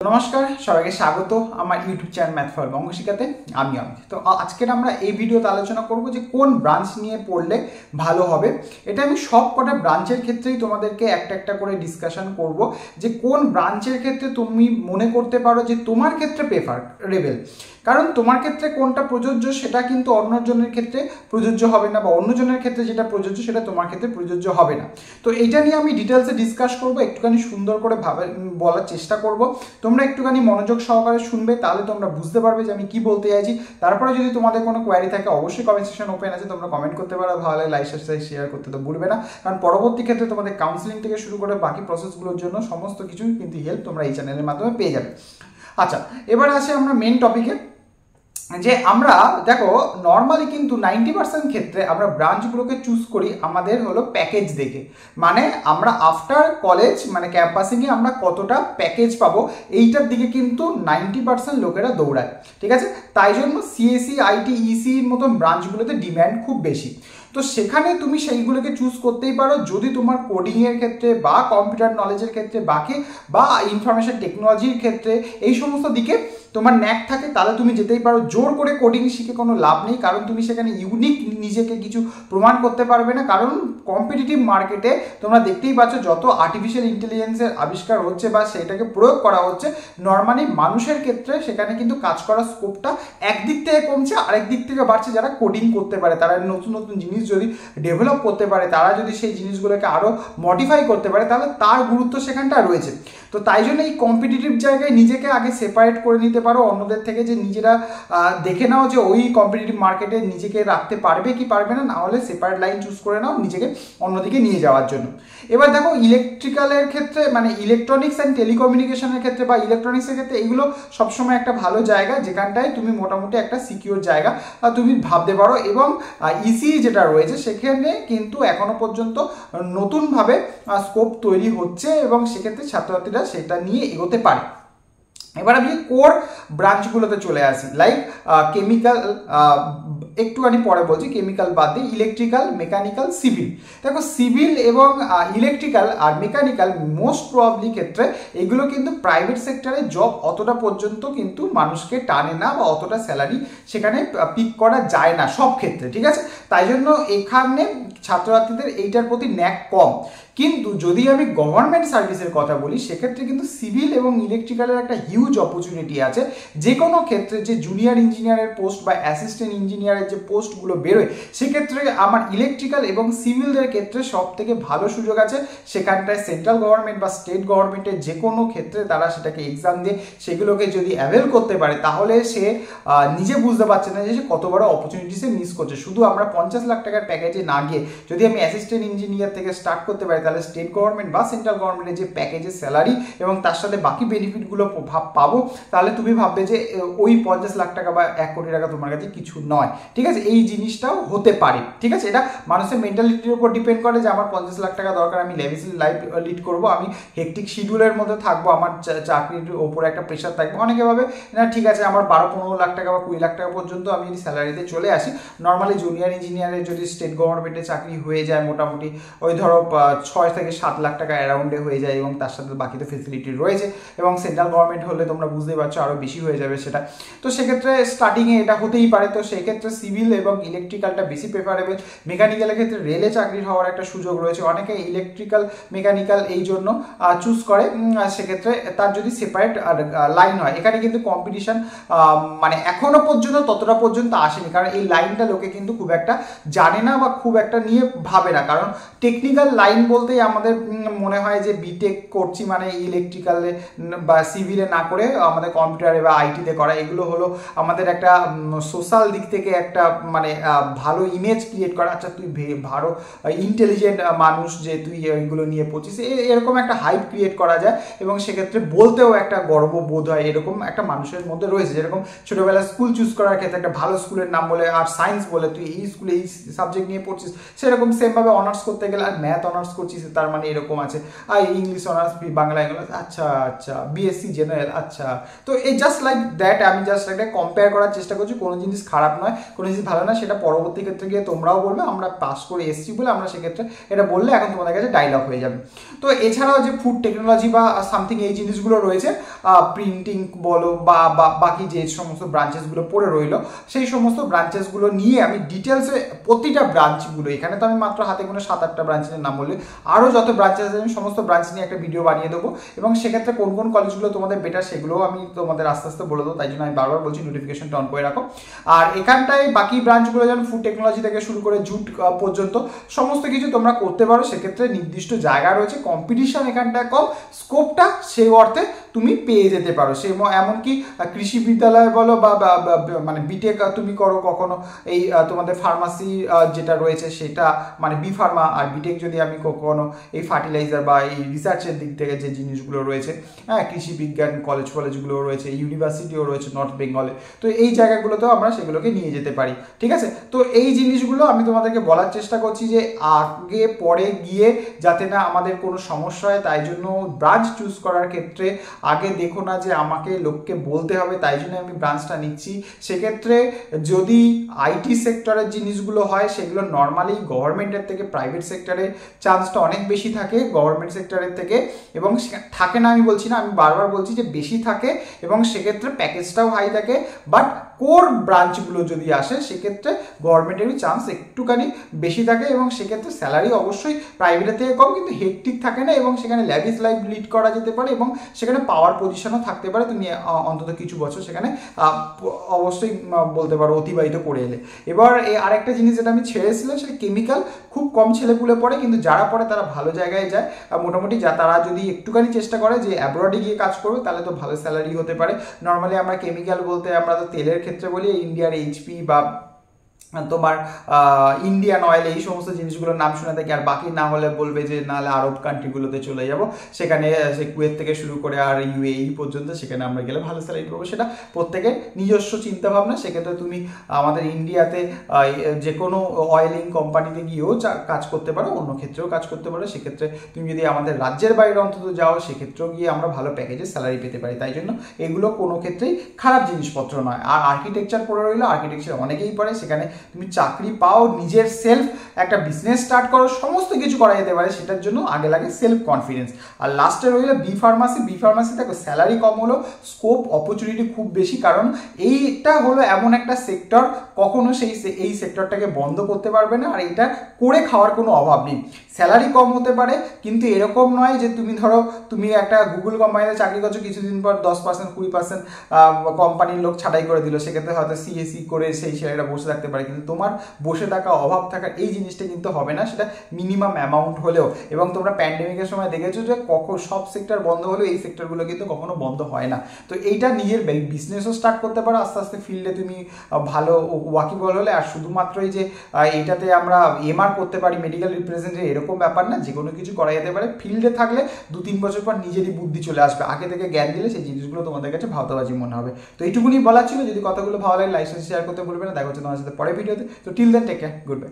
নমস্কার, সবাইকে স্বাগত আমার ইউটিউব চ্যানেল ম্যাথ ফর অঙ্ক শিখাতে। আমি অমিত। তো আজকের আমরা এই ভিডিওতে আলোচনা করব যে কোন ব্রাঞ্চ নিয়ে পড়লে ভালো হবে। এটা আমি সব কটা ব্রাঞ্চের ক্ষেত্রেই তোমাদেরকে একটা একটা করে ডিসকাশন করব যে কোন ব্রাঞ্চের ক্ষেত্রে তুমি মনে করতে পারো যে তোমার ক্ষেত্রে প্রেফারেবল। কারণ তোমার ক্ষেত্রে কোনটা প্রযোজ্য সেটা কিন্তু অন্যজনের ক্ষেত্রে প্রযোজ্য হবে না, বা অন্যজনের ক্ষেত্রে যেটা প্রযোজ্য সেটা তোমার ক্ষেত্রে প্রযোজ্য হবে না। তো এইটা নিয়ে আমি ডিটেলসে ডিসকাস করবো, একটুখানি সুন্দর করে বলার চেষ্টা করব। তোমরা একটুখানি মনোযোগ সহকারে শুনবে, তাহলে তোমরা বুঝতে পারবে যে আমি কি বলতে চাইছি। তারপরে যদি তোমাদের কোনো কোয়ারি থাকে অবশ্যই কমেন্ট সেকশন ওপেন আছে, তোমরা কমেন্ট করতে পারো। ভালো লাগে লাইক সাবস্ক্রাইব শেয়ার করতে তো ভুলবে না, কারণ পরবর্তী ক্ষেত্রে তোমাদের কাউন্সিলিং থেকে শুরু করে বাকি প্রসেসগুলোর জন্য সমস্ত কিছুই কিন্তু হেল্প তোমরা এই চ্যানেলের মাধ্যমে পেয়ে যাবে। আচ্ছা, এবার আসে আমরা মেন টপিকে। যে আমরা দেখো নর্মালি কিন্তু 90% ক্ষেত্রে আমরা ব্রাঞ্চগুলোকে চুজ করি আমাদের হলো প্যাকেজ দেখে। মানে আমরা আফটার কলেজ মানে ক্যাম্পাসিংয়ে আমরা কতটা প্যাকেজ পাবো এইটার দিকে কিন্তু 90% লোকেরা দৌড়ায়, ঠিক আছে। তাই জন্য সিএসসি, আইটি, ইসির মতন ব্রাঞ্চগুলোতে ডিম্যান্ড খুব বেশি। তো সেখানে তুমি সেইগুলোকে চুজ করতেই পারো যদি তোমার কোডিংয়ের ক্ষেত্রে বা কম্পিউটার নলেজের ক্ষেত্রে বা ইনফরমেশন টেকনোলজির ক্ষেত্রে এই সমস্ত দিকে তোমার ন্যাক থাকে, তাহলে তুমি যেতেই পারো। জোর করে কোডিং শিখে কোনো লাভ নেই, কারণ তুমি সেখানে ইউনিক নিজেকে কিছু প্রমাণ করতে পারবে না। কারণ কম্পিটিটিভ মার্কেটে তোমরা দেখতেই পাচ্ছ যত আর্টিফিশিয়াল ইন্টেলিজেন্সের আবিষ্কার হচ্ছে বা সেটাকে প্রয়োগ করা হচ্ছে, নর্মালি মানুষের ক্ষেত্রে সেখানে কিন্তু কাজ করার স্কোপটা একদিক থেকে কমছে, আরেক দিক থেকে বাড়ছে। যারা কোডিং করতে পারে, তারা নতুন নতুন জিনিস যদি ডেভেলপ করতে পারে, তারা যদি সেই জিনিসগুলোকে আরও মডিফাই করতে পারে, তাহলে তার গুরুত্ব সেখানটা রয়েছে। তো তাই জন্য এই কম্পিটিটিভ জায়গায় নিজেকে আগে সেপারেট করে নিতে পারো অন্যদের থেকে, যে নিজেরা দেখে নাও যে ওই কম্পিটিটিভ মার্কেটে নিজেকে রাখতে পারবে কি পারবে না, নাহলে সেপারেট লাইন চুজ করে নাও নিজেকে অন্যদিকে নিয়ে যাওয়ার জন্য। এবার দেখো ইলেকট্রিক্যালের ক্ষেত্রে মানে ইলেকট্রনিক্স অ্যান্ড টেলিকমিউনিকেশনের ক্ষেত্রে বা ইলেকট্রনিক্সের ক্ষেত্রে এগুলো সবসময় একটা ভালো জায়গা, যেখানটায় তুমি মোটামুটি একটা সিকিউর জায়গা তুমি ভাবতে পারো। এবং ইসি যেটা রয়েছে সেখানে কিন্তু এখনো পর্যন্ত নতুনভাবে স্কোপ তৈরি হচ্ছে এবং সেক্ষেত্রে ছাত্রছাত্রীরা সেটা নিয়ে এগোতে পারে। এবার আমি কোর ব্রাঞ্চগুলোতে চলে আসি, লাইক কেমিক্যাল, একটুখানি পরে বলছি, কেমিক্যাল বাদ দিয়ে ইলেকট্রিক্যাল, মেকানিক্যাল, সিভিল। দেখো সিভিল এবং ইলেকট্রিক্যাল আর মেকানিক্যাল মোস্ট প্রবাবলি ক্ষেত্রে এগুলো কিন্তু প্রাইভেট সেক্টরে জব অতটা পর্যন্ত কিন্তু মানুষকে টানে না, বা অতটা স্যালারি সেখানে পিক করা যায় না সব ক্ষেত্রে, ঠিক আছে। তাই জন্য এখানে ছাত্রছাত্রীদের এইটার প্রতি ন্যাক কম। কিন্তু যদি আমি গভর্নমেন্ট সার্ভিসের কথা বলি, সেক্ষেত্রে কিন্তু সিভিল এবং ইলেকট্রিক্যালের একটা হিউজ অপরচুনিটি আছে। যে কোনো ক্ষেত্রে যে জুনিয়র ইঞ্জিনিয়ারের পোস্ট বা অ্যাসিস্ট্যান্ট ইঞ্জিনিয়ারের যে পোস্টগুলো বেরোয়, সেক্ষেত্রে আমার ইলেকট্রিক্যাল এবং সিভিলদের ক্ষেত্রে সব থেকে ভালো সুযোগ আছে। সেখানটায় সেন্ট্রাল গভর্নমেন্ট বা স্টেট গভর্নমেন্টের যে কোনো ক্ষেত্রে তারা সেটাকে এক্সাম দিয়ে সেগুলোকে যদি অ্যাভেল করতে পারে, তাহলে সে নিজে বুঝতে পারছে না যে সে কত বড় অপরচুনিটি সে মিস করছে। শুধু আমরা 50 লাখ টাকার প্যাকেজে না গিয়ে যদি আমি অ্যাসিস্ট্যান্ট ইঞ্জিনিয়ার থেকে স্টার্ট করতে পারি, তাহলে স্টেট গভর্নমেন্ট বা সেন্ট্রাল গভর্নমেন্টের যে প্যাকেজের স্যালারি এবং তার সাথে বাকি বেনিফিটগুলো পাবো, তাহলে তুমি ভাববে যে ওই 50 লাখ টাকা বা 1 কোটি টাকা তোমার কাছে কিছু নয়, ঠিক আছে। এই জিনিসটাও হতে পারে, ঠিক আছে। এটা মানুষের মেন্টালিটির উপর ডিপেন্ড করে যে আমার 50 লাখ টাকা দরকার, আমি লেভিসি লাইফ লিড করবো, আমি হেকটিক শিডিউলের মধ্যে থাকবো, আমার চাকরির ওপরে একটা প্রেশার থাকবে। অনেকে ভাবে না ঠিক আছে আমার 12-15 লাখ টাকা বা 20 লাখ টাকা পর্যন্ত আমি যদি স্যালারিতে চলে আসি, নর্মালি জুনিয়র ইঞ্জিনিয়ারের যদি স্টেট গভর্নমেন্টের চাকরি হয়ে যায় মোটামুটি ওই ধরো 6 থেকে 7 লাখ টাকা অ্যারাউন্ডে হয়ে যায়, এবং তার সাথে বাকি তো ফেসিলিটি রয়েছে। এবং সেন্ট্রাল গভর্নমেন্ট হলে তোমরা বুঝতেই পারছো আরও বেশি হয়ে যাবে সেটা। তো সেক্ষেত্রে স্টার্টিংয়ে এটা হতেই পারে। তো সেক্ষেত্রে সিভিল এবং ইলেকট্রিক্যালটা বেশি প্রেফারেবল। মেকানিক্যালের ক্ষেত্রে রেলে চাকরি হওয়ার একটা সুযোগ রয়েছে, অনেকে ইলেকট্রিক্যাল মেকানিক্যাল এই জন্য চুজ করে। সেক্ষেত্রে তার যদি সেপারেট লাইন হয়, এখানে কিন্তু কম্পিটিশন মানে এখনো পর্যন্ত ততটা পর্যন্ত আসেনি, কারণ এই লাইনটা লোকে কিন্তু খুব একটা জানে না বা খুব একটা নিয়ে ভাবে না। কারণ টেকনিক্যাল লাইন বলতেই আমাদের মনে হয় যে বিটেক করছি মানে ইলেকট্রিক্যালে বা সিভিলে না করে আমাদের কম্পিউটারে বা আইটিতে করা, এগুলো হলো আমাদের একটা সোশ্যাল দিক থেকে একটা মানে ভালো ইমেজ ক্রিয়েট করা। আচ্ছা তুই ভালো ইন্টেলিজেন্ট মানুষ, যে তুই এগুলো নিয়ে পড়ছিস, এরকম একটা হাইপ ক্রিয়েট করা যায়, এবং সেক্ষেত্রে বলতেও একটা গর্ব বোধ হয়, এরকম একটা মানুষের মধ্যে রয়েছে। যেরকম ছোটবেলায় স্কুল চুজ করার ক্ষেত্রে একটা ভালো স্কুলের নাম বলে আর সায়েন্স বলে তুই এই স্কুলে এই সাবজেক্ট নিয়ে পড়ছিস, সেরকম সেমভাবে অনার্স করতে গেলে আর ম্যাথ অনার্স করছিস তার মানে এরকম আছে, আর ইংলিশ অনার্স, বাংলা অনার্স, আচ্ছা আচ্ছা বিএসসি জেনারেল, আচ্ছা। তো এই জাস্ট লাইক দ্যাট আমি জাস্ট একটা কম্পেয়ার করার চেষ্টা করছি। কোনো জিনিস খারাপ নয়, কোনো জিনিস ভালো না, সেটা পরবর্তী ক্ষেত্রে গিয়ে তোমরাও বলবে আমরা পাস করে এসছি বলে, আমরা সেক্ষেত্রে এটা বললে এখন তোমাদের কাছে ডায়লগ হয়ে যাবে। তো এছাড়াও যে ফুড টেকনোলজি বা সামথিং এই জিনিসগুলো রয়েছে, প্রিন্টিং বলো বা বাকি যে সমস্ত ব্রাঞ্চেসগুলো পড়ে রইলো সেই সমস্ত ব্রাঞ্চেসগুলো নিয়ে আমি ডিটেলসে প্রতিটা ব্রাঞ্চগুলো, এখানে তো আমি মাত্র হাতে কোনো 7-8টা ব্রাঞ্চের নাম বললে, আরও যত ব্রাঞ্চেস আছে আমি সমস্ত ব্রাঞ্চ নিয়ে একটা ভিডিও বানিয়ে দেবো এবং সেক্ষেত্রে কোন কোন কলেজগুলো তোমাদের বেটার সেগুলোও আমি তোমাদের আস্তে আস্তে বলে দেবো। তাই জন্য আমি বারবার বলছি নোটিফিকেশনটা অন করে রাখো। আর এখানটায় বাকি ব্রাঞ্চগুলো যেমন ফুড টেকনোলজি থেকে শুরু করে জুট পর্যন্ত সমস্ত কিছু তোমরা করতে পারো। সেক্ষেত্রে নির্দিষ্ট জায়গা রয়েছে, কম্পিটিশন এখানটায় কম, স্কোপটা সেই অর্থে তুমি পেয়ে যেতে পারো। সে এমনকি কৃষি বিদ্যালয় বলো বা মানে বিটেক তুমি করো কখনো, এই তোমাদের ফার্মাসি যেটা রয়েছে সেটা মানে বি ফার্মা, আর বিটেক যদি আমি কখনো এই ফার্টিলাইজার বা এই রিসার্চের দিক থেকে যে জিনিসগুলো রয়েছে, হ্যাঁ কৃষি বিজ্ঞান কলেজগুলো রয়েছে, ইউনিভার্সিটিও রয়েছে নর্থ বেঙ্গলে, তো এই জায়গাগুলোতেও আমরা সেগুলোকে নিয়ে যেতে পারি। ঠিক আছে, তো এই জিনিসগুলো আমি তোমাদেরকে বলার চেষ্টা করছি যে আগে পরে গিয়ে যাতে না আমাদের কোনো সমস্যা হয়, তাই জন্য ব্রাঞ্চ চুজ করার ক্ষেত্রে আগে দেখো না যে আমাকে লোককে বলতে হবে, তাই জন্য আমি ব্রাঞ্চটা নিচ্ছি। সেক্ষেত্রে যদি আইটি সেক্টরের জিনিসগুলো হয় সেগুলো নর্মালি গভর্নমেন্টের থেকে প্রাইভেট সেক্টরের চান্সটা অনেক বেশি থাকে গভর্নমেন্ট সেক্টরের থেকে, এবং থাকে না আমি বলছি না, আমি বারবার বলছি যে বেশি থাকে এবং সেক্ষেত্রে প্যাকেজটাও হাই থাকে। বাট কোর ব্রাঞ্চগুলো যদি আসে সেক্ষেত্রে গভর্নমেন্টেরই চান্স একটুখানি বেশি থাকে এবং সেক্ষেত্রে স্যালারি অবশ্যই প্রাইভেটের থেকে কম, কিন্তু হেক্টিক থাকে না এবং সেখানে ল্যাভিশ লাইফ লিড করা যেতে পারে এবং সেখানে পাওয়ার পজিশনও থাকতে পারে। তুমি অন্তত কিছু বছর সেখানে অবশ্যই বলতে পারো অতিবাহিত করে এলে। এবার আরেকটা জিনিস যেটা আমি ছেড়েছিলাম সেটা কেমিক্যাল, খুব কম ছেলেপুলে পড়ে, কিন্তু যারা পড়ে তারা ভালো জায়গায় যায় মোটামুটি। তারা যদি একটুখানি চেষ্টা করে যে অ্যাব্রডে গিয়ে কাজ করবে তাহলে তো ভালো স্যালারি হতে পারে। নর্মালি আমরা কেমিক্যাল বলতে আমরা তো তেলের ক্ষেত্রে বলি ইন্ডিয়ার এইচপি বা তোমার ইন্ডিয়ান অয়েল, এই সমস্ত জিনিসগুলোর নাম শুনে থাকি। আর বাকি না হলে বলবে যে নাহলে আরব কান্ট্রিগুলোতে চলে যাব, সেখানে সে কুয়েত থেকে শুরু করে আর ইউএই পর্যন্ত সেখানে আমরা গেলে ভালো স্যালারি পাবো। সেটা প্রত্যেকের নিজস্ব চিন্তাভাবনা। সেক্ষেত্রে তুমি আমাদের ইন্ডিয়াতে যে কোনো অয়েলিং কোম্পানিতে গিয়েও কাজ করতে পারো, অন্য ক্ষেত্রেও কাজ করতে পারো। সেক্ষেত্রে তুমি যদি আমাদের রাজ্যের বাইরে অন্তত যাও সেক্ষেত্রেও গিয়ে আমরা ভালো প্যাকেজে স্যালারি পেতে পারি। তাই জন্য এগুলো কোনো ক্ষেত্রেই খারাপ জিনিসপত্র নয়। আর আর্কিটেকচার পড়ে রইলো, আর্কিটেকচার অনেকেই পড়ে, সেখানে তুমি চাকরি পাও, নিজের সেলফ একটা বিজনেস স্টার্ট করো, সমস্ত কিছু করা যেতে পারে। সেটার জন্য আগে লাগে সেলফ কনফিডেন্স। আর লাস্টে রইলো বি ফার্মাসি দেখো স্যালারি কম হলো, স্কোপ অপরচুনিটি খুব বেশি, কারণ এইটা হলো এমন একটা সেক্টর কখনো এই সেক্টরটাকে বন্ধ করতে পারবে না, আর এটা করে খাওয়ার কোনো অভাব নেই। স্যালারি কম হতে পারে কিন্তু এরকম নয় যে তুমি ধরো তুমি একটা গুগল কোম্পানিতে চাকরি করছো, কিছুদিন পর 10% 20% কোম্পানির লোক ছাঁটাই করে দিল, সেক্ষেত্রে হয়তো সিএসি করে সেই ছেলেটা বসে থাকতে পারে, কিন্তু তোমার বসে থাকা অভাব থাকার এই জিনিসটা কিন্তু হবে না, সেটা মিনিমাম অ্যামাউন্ট হলেও। এবং তোমরা প্যান্ডেমিকের সময় দেখেছো যে সব সেক্টর বন্ধ হলেও এই সেক্টরগুলো কিন্তু কখনো বন্ধ হয় না। তো এইটা নিজের বিজনেসও স্টার্ট করতে পারো, আস্তে আস্তে ফিল্ডে তুমি ভালো ওয়াকিবল হলে। আর শুধুমাত্রই যে এইটাতে আমরা এমআর করতে পারি, মেডিকেল রিপ্রেজেন্টেটিভ, এরকম ব্যাপার না, যে কোনো কিছু করা যেতে পারে। ফিল্ডে থাকলে 2-3 বছর পর নিজেরই বুদ্ধি চলে আসবে, আগে থেকে জ্ঞান দিলে সেই জিনিসগুলো তোমাদের কাছে ভাওতাবাজি মনে হবে। তো এইটুকুনি বলার ছিল। যদি কথাগুলো ভালো লাগে লাইক শেয়ার করতে ভুলবে না। দেখা হচ্ছে তোমার সাথে পরে ভিডিওতে। তো till then take care, good by.